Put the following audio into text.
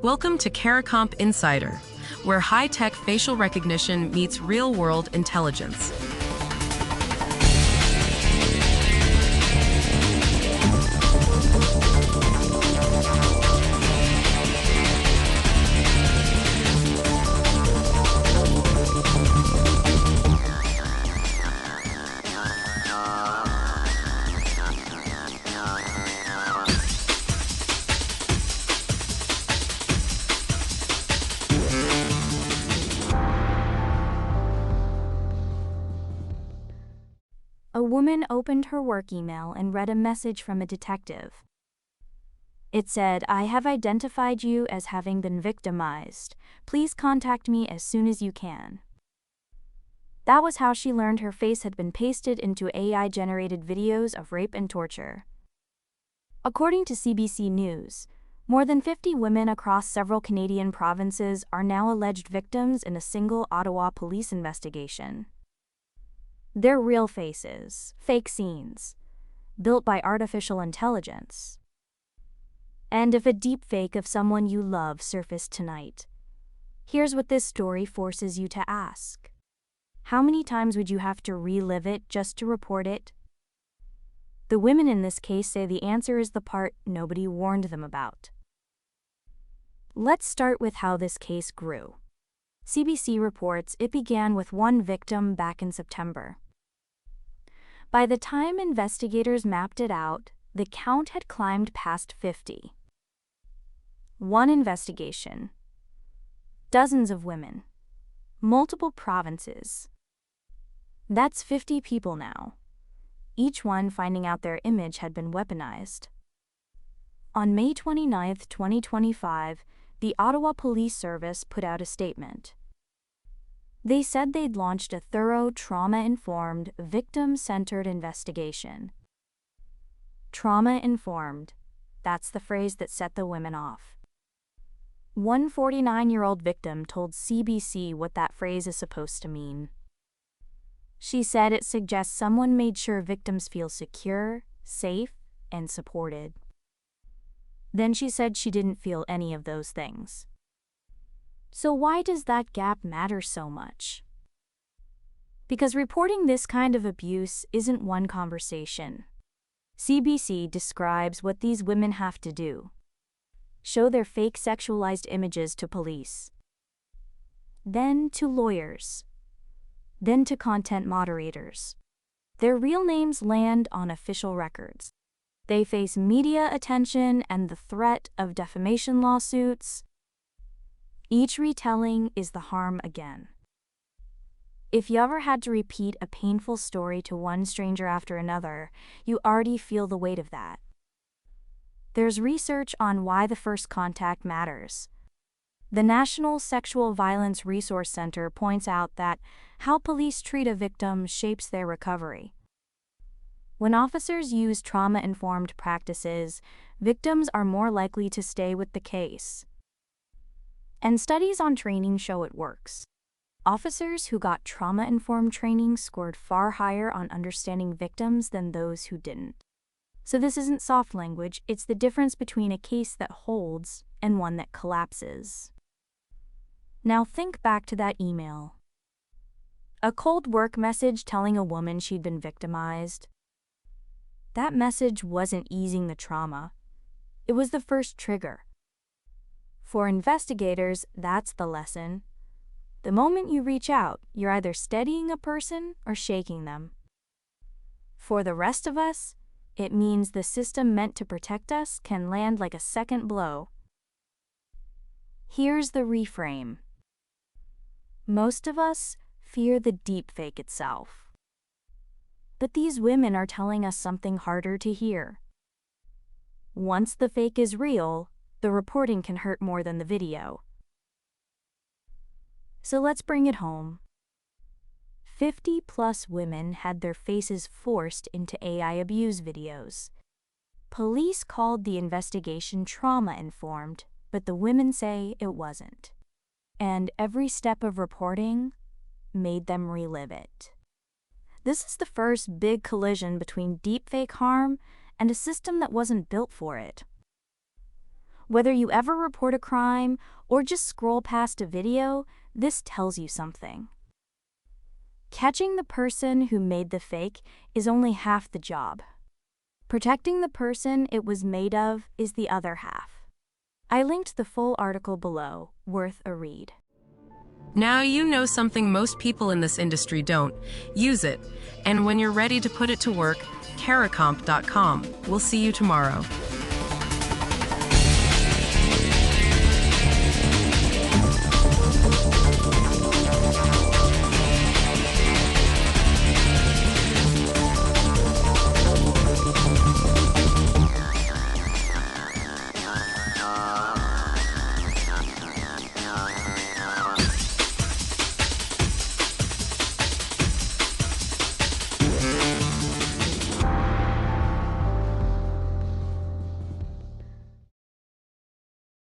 Welcome to CARICOMP Insider, where high-tech facial recognition meets real-world intelligence. A woman opened her work email and read a message from a detective. It said, "I have identified you as having been victimized. Please contact me as soon as you can." That was how she learned her face had been pasted into AI-generated videos of rape and torture. According to CBC News, more than 50 women across several Canadian provinces are now alleged victims in a single Ottawa police investigation. They're real faces, fake scenes, built by artificial intelligence. And if a deepfake of someone you love surfaced tonight, here's what this story forces you to ask. How many times would you have to relive it just to report it? The women in this case say the answer is the part nobody warned them about. Let's start with how this case grew. CBC reports it began with one victim back in September. By the time investigators mapped it out, the count had climbed past 50. One investigation, dozens of women, multiple provinces. That's 50 people now, each one finding out their image had been weaponized. On May 29, 2025, the Ottawa Police Service put out a statement. They said they'd launched a thorough, trauma-informed, victim-centered investigation. Trauma-informed, that's the phrase that set the women off. One 49-year-old victim told CBC what that phrase is supposed to mean. She said it suggests someone made sure victims feel secure, safe, and supported. Then she said she didn't feel any of those things. So why does that gap matter so much? Because reporting this kind of abuse isn't one conversation. CBC describes what these women have to do. Show their fake sexualized images to police. Then to lawyers. Then to content moderators. Their real names land on official records. They face media attention and the threat of defamation lawsuits. Each retelling is the harm again. If you ever had to repeat a painful story to one stranger after another, you already feel the weight of that. There's research on why the first contact matters. The National Sexual Violence Resource Center points out that how police treat a victim shapes their recovery. When officers use trauma-informed practices, victims are more likely to stay with the case. And studies on training show it works. Officers who got trauma-informed training scored far higher on understanding victims than those who didn't. So this isn't soft language, it's the difference between a case that holds and one that collapses. Now think back to that email. A cold work message telling a woman she'd been victimized. That message wasn't easing the trauma. It was the first trigger. For investigators, that's the lesson. The moment you reach out, you're either steadying a person or shaking them. For the rest of us, it means the system meant to protect us can land like a second blow. Here's the reframe. Most of us fear the deepfake itself. But these women are telling us something harder to hear. Once the fake is real, the reporting can hurt more than the video. So let's bring it home. 50+ women had their faces forced into AI abuse videos. Police called the investigation trauma-informed, but the women say it wasn't. And every step of reporting made them relive it. This is the first big collision between deepfake harm and a system that wasn't built for it. Whether you ever report a crime or just scroll past a video, this tells you something. Catching the person who made the fake is only half the job. Protecting the person it was made of is the other half. I linked the full article below, worth a read. Now you know something most people in this industry don't. Use it. And when you're ready to put it to work, caracomp.com. We'll see you tomorrow.